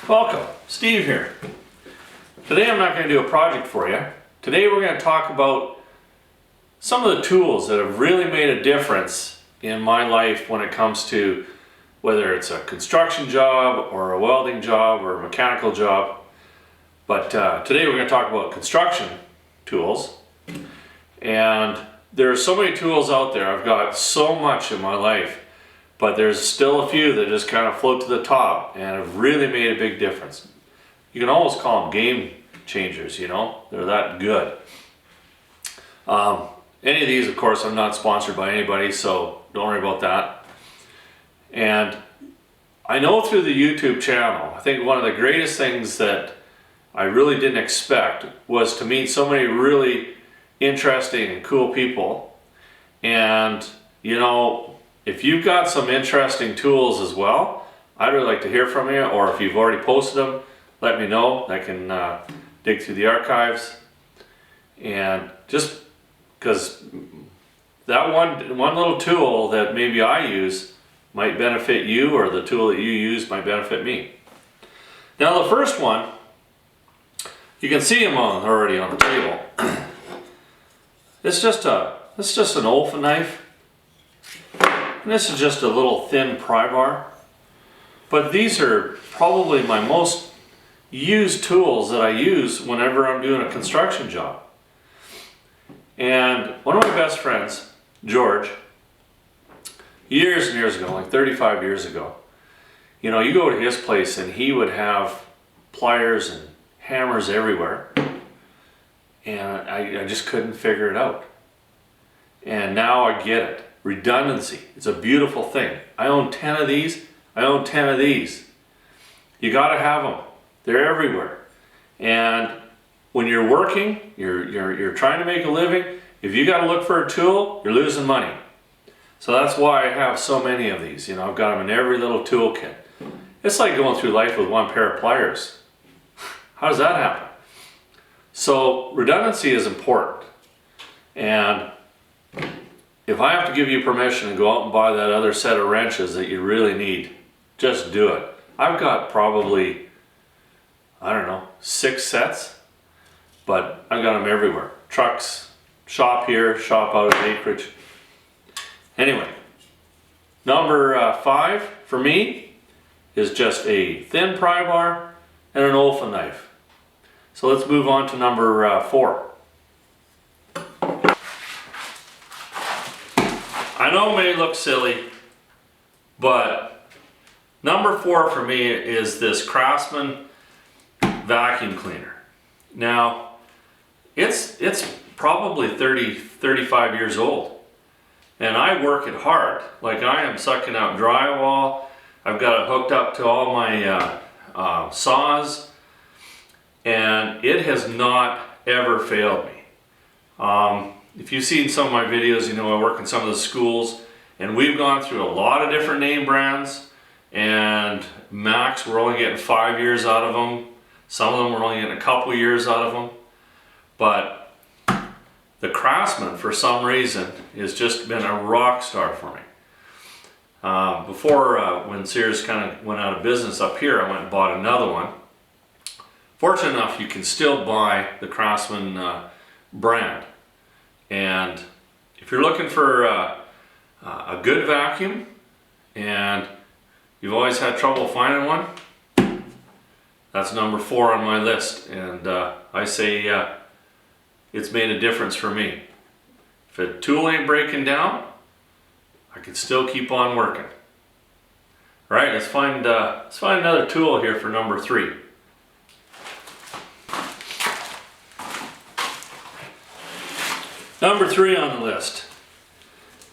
Welcome, Steve here. Today I'm not going to do a project for you. Today we're going to talk about some of the tools that have really made a difference in my life when it comes to whether it's a construction job or a welding job or a mechanical job. But today we're going to talk about construction tools. And there are so many tools out there. I've got so much in my life. But there's still a few that just kind of float to the top and have really made a big difference. You can almost call them game changers, you know, they're that good. Any of these, of course, I'm not sponsored by anybody, so don't worry about that. And I know through the YouTube channel, I think one of the greatest things that I really didn't expect was to meet so many really interesting and cool people. And, you know, if you've got some interesting tools as well, I'd really like to hear from you, or if you've already posted them, let me know. I can dig through the archives. And just because that one little tool that maybe I use might benefit you, or the tool that you use might benefit me. Now the first one, you can see them already on the table. It's just an Olfa knife. And this is just a little thin pry bar, but these are probably my most used tools that I use whenever I'm doing a construction job. And one of my best friends, George, years and years ago, like 35 years ago, you know, you go to his place and he would have pliers and hammers everywhere, and I just couldn't figure it out. And now I get it. Redundancy. It's a beautiful thing. I own 10 of these. I own 10 of these. You got to have them. They're everywhere. And when you're working, you're trying to make a living, if you got to look for a tool, you're losing money. So that's why I have so many of these. You know, I've got them in every little toolkit. It's like going through life with one pair of pliers. How does that happen? So redundancy is important. And if I have to give you permission to go out and buy that other set of wrenches that you really need, just do it. I've got probably, I don't know, 6 sets, but I've got them everywhere. Trucks, shop here, shop out at acreage. Anyway, number 5 for me is just a thin pry bar and an Olfa knife. So let's move on to number 4. I know it may look silly, but number 4 for me is this Craftsman vacuum cleaner. Now, it's probably 35 years old, and I work it hard. Like, I am sucking out drywall. I've got it hooked up to all my saws, and it has not ever failed me. If you've seen some of my videos, you know I work in some of the schools, and we've gone through a lot of different name brands, and max, we're only getting 5 years out of them. Some of them we're only getting a couple years out of them. But the Craftsman, for some reason, has just been a rock star for me. Before, when Sears kind of went out of business up here, I went and bought another one. Fortunate enough, you can still buy the Craftsman brand. And if you're looking for a good vacuum and you've always had trouble finding one, that's number 4 on my list. And I say it's made a difference for me. If a tool ain't breaking down, I can still keep on working. All right, let's find another tool here for number 3. Number 3 on the list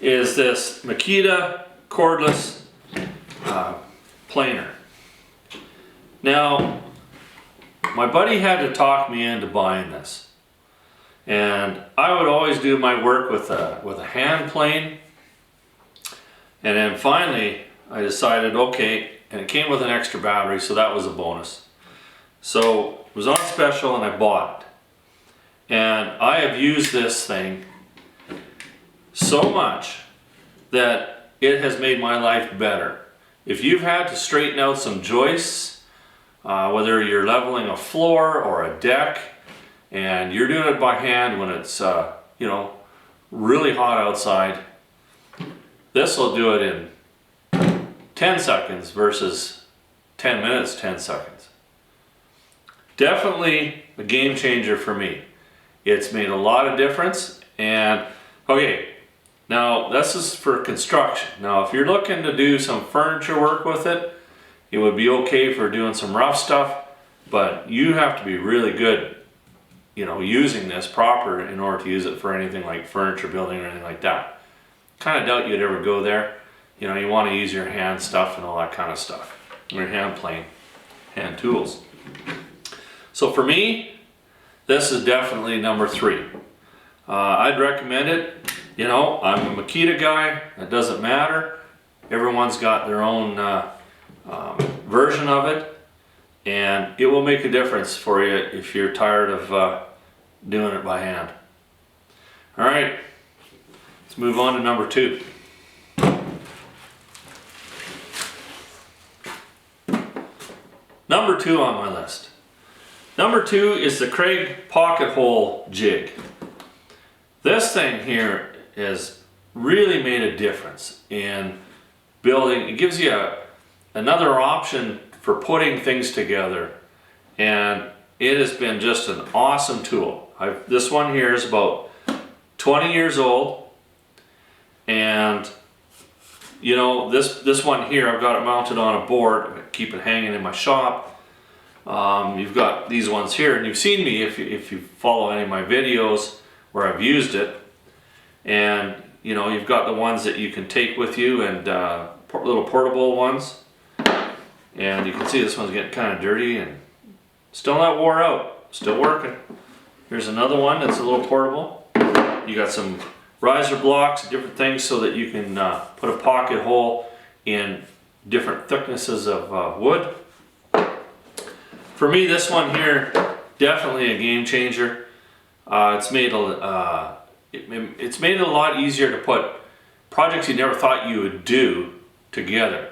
is this Makita Cordless planer. Now, my buddy had to talk me into buying this, and I would always do my work with a hand plane, and then finally I decided, okay, and it came with an extra battery, so that was a bonus. So it was on special and I bought it. And I have used this thing so much that it has made my life better. If you've had to straighten out some joists whether you're leveling a floor or a deck and you're doing it by hand when it's you know, really hot outside, this will do it in 10 seconds versus 10 minutes, 10 seconds. Definitely a game changer for me. It's made a lot of difference. And okay, now this is for construction. Now if you're looking to do some furniture work with it, it would be okay for doing some rough stuff, but you have to be really good, you know, using this proper in order to use it for anything like furniture building or anything like that. Kind of doubt you'd ever go there. You know, you want to use your hand stuff and all that kind of stuff. Your hand plane, hand tools. So for me, this is definitely number 3. I'd recommend it. You know, I'm a Makita guy. It doesn't matter. Everyone's got their own version of it, and it will make a difference for you if you're tired of doing it by hand. All right, let's move on to number 2. Number 2 on my list. Number 2 is the Craig pocket hole jig. This thing here has really made a difference in building. It gives you another option for putting things together, and it has been just an awesome tool. This one here is about 20 years old, and you know, this one here, I've got it mounted on a board. I keep it hanging in my shop. You've got these ones here, and you've seen me if you follow any of my videos where I've used it. And you know, you've got the ones that you can take with you, and little portable ones. And you can see this one's getting kind of dirty and still not wore out, still working. Here's another one that's a little portable. You got some riser blocks, different things so that you can put a pocket hole in different thicknesses of wood. For me, this one here, definitely a game changer. It's made it a lot easier to put projects you never thought you would do together.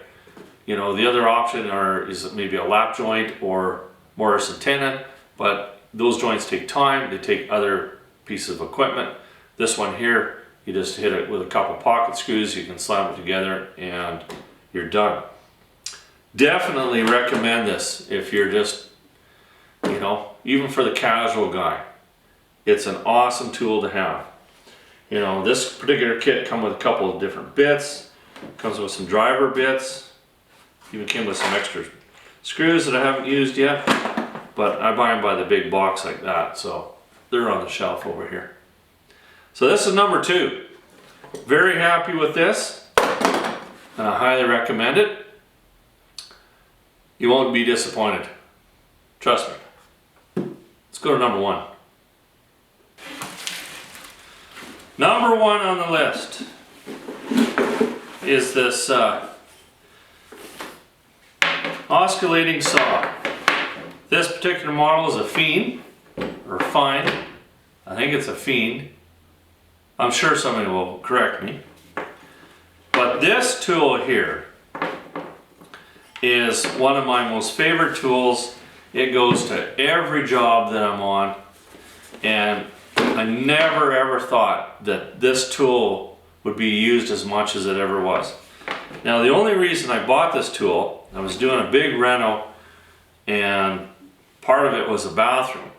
You know, the other option is maybe a lap joint or mortise and tenon, but those joints take time. They take other pieces of equipment. This one here, you just hit it with a couple pocket screws, you can slam it together, and you're done. Definitely recommend this if you're just, you know, even for the casual guy. It's an awesome tool to have. You know, this particular kit comes with a couple of different bits, comes with some driver bits, even came with some extra screws that I haven't used yet, but I buy them by the big box like that, so they're on the shelf over here. So this is number 2. Very happy with this, and I highly recommend it. You won't be disappointed. Trust me. Let's go to number 1. Number 1 on the list is this Oscillating Saw. This particular model is a Fiend, or Fine. I think it's a Fiend. I'm sure somebody will correct me. But this tool here is one of my most favorite tools. It goes to every job that I'm on, and I never ever thought that this tool would be used as much as it ever was. Now the only reason I bought this tool, I was doing a big reno, and part of it was a bathroom.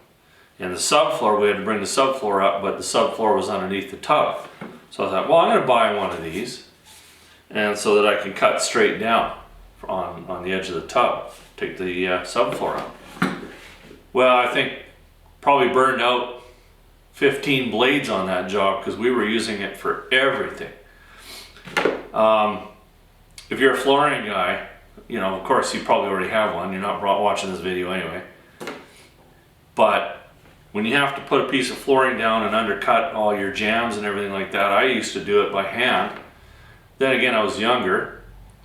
And the subfloor, we had to bring the subfloor up, but the subfloor was underneath the tub. So I thought, well, I'm going to buy one of these, and so that I can cut straight down on the edge of the tub, take the subfloor out. Well, I think probably burned out 15 blades on that job because we were using it for everything. If you're a flooring guy, you know, of course you probably already have one. You're not watching this video anyway. But when you have to put a piece of flooring down and undercut all your jambs and everything like that, I used to do it by hand. Then again, I was younger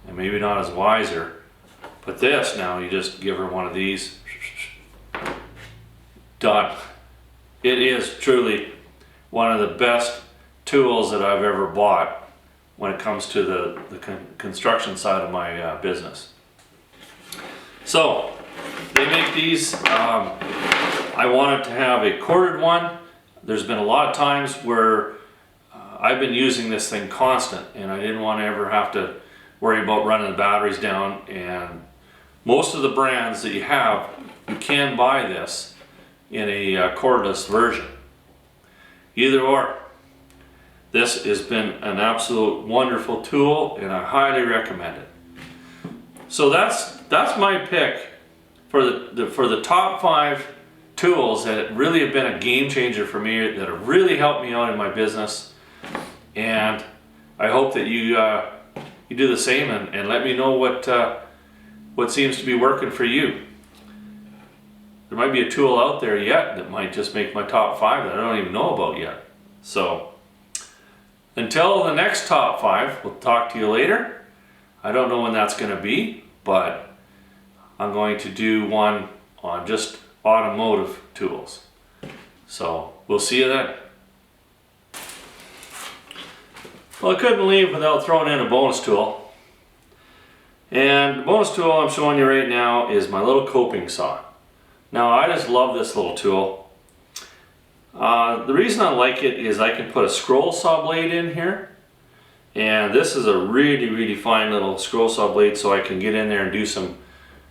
and maybe not as wiser. But this, now you just give her one of these. Done. It is truly one of the best tools that I've ever bought when it comes to the construction side of my business. So They make these. I wanted to have a corded one. There's been a lot of times where I've been using this thing constant, and I didn't want to ever have to worry about running the batteries down. And most of the brands that you have, you can buy this in a cordless version. Either or. This has been an absolute wonderful tool, and I highly recommend it. So that's my pick for the top 5 tools that really have been a game changer for me, that have really helped me out in my business. And I hope that you do the same, and let me know what seems to be working for you. There might be a tool out there yet that might just make my top 5 that I don't even know about yet. So until the next top 5, we'll talk to you later. I don't know when that's going to be, but I'm going to do one on just automotive tools. So we'll see you then. Well, I couldn't leave without throwing in a bonus tool. And the bonus tool I'm showing you right now is my little coping saw. Now, I just love this little tool. The reason I like it is I can put a scroll saw blade in here. And this is a really fine little scroll saw blade, so I can get in there and do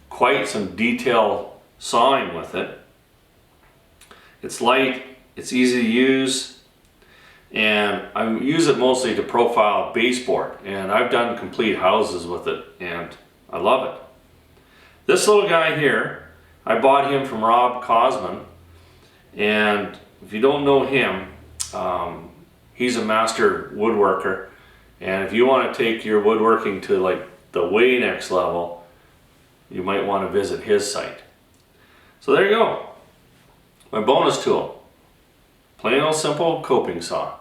quite some detail sawing with it. It's light, it's easy to use, and I use it mostly to profile baseboard, and I've done complete houses with it, and I love it. This little guy here, I bought him from Rob Cosman, and if you don't know him, he's a master woodworker, and if you want to take your woodworking to like the way next level, you might want to visit his site. So there you go, my bonus tool, plain old simple coping saw.